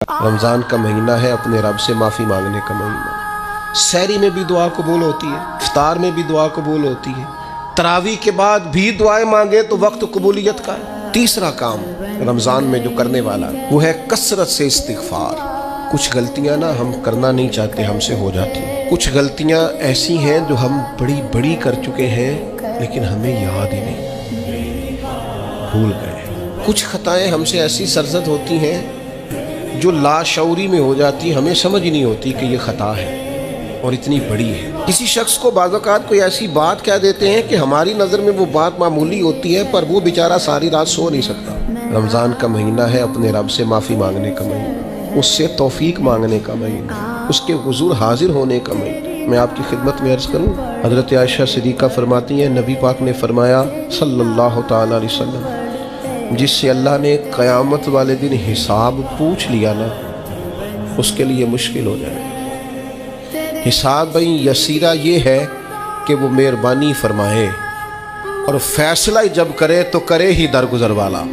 रमज़ान का महीना है अपने रब से माफ़ी मांगने का महीना। सहरी में भी दुआ कबूल होती है, इफ्तार में भी दुआ कबूल होती है, तरावी के बाद भी दुआएं मांगे तो वक्त कबूलियत का है। तीसरा काम रमज़ान में जो करने वाला वो है कसरत से इस्तिग़फ़ार। कुछ गलतियां ना हम करना नहीं चाहते, हमसे हो जाती हैं। कुछ गलतियां ऐसी हैं जो हम बड़ी बड़ी कर चुके हैं लेकिन हमें याद ही नहीं, भूल गए। कुछ खताएं हमसे ऐसी सरजद होती हैं जो लाशऊरी में हो जाती, हमें समझ ही नहीं होती कि ये खता है और इतनी बड़ी है। किसी शख्स को बाज़ औक़ात कोई ऐसी बात कह देते हैं कि हमारी नज़र में वो बात मामूली होती है पर वो बेचारा सारी रात सो नहीं सकता। रमज़ान का महीना है अपने रब से माफ़ी मांगने का महीना, उससे तौफीक मांगने का महीना, उसके हुज़ूर हाजिर होने का महीना। मैं आपकी खिदमत में अर्ज़ करूँ, हज़रत आयशा सिद्दीक़ा फरमाती हैं, नबी पाक ने फरमाया सल्लल्लाहु तआला अलैहि वसल्लम, जिससे अल्लाह ने क़यामत वाले दिन हिसाब पूछ लिया ना, उसके लिए मुश्किल हो जाए। हिसाब भाई यसीरा ये है कि वो मेहरबानी फरमाए और फैसला जब करे तो करे ही दरगुजर वाला।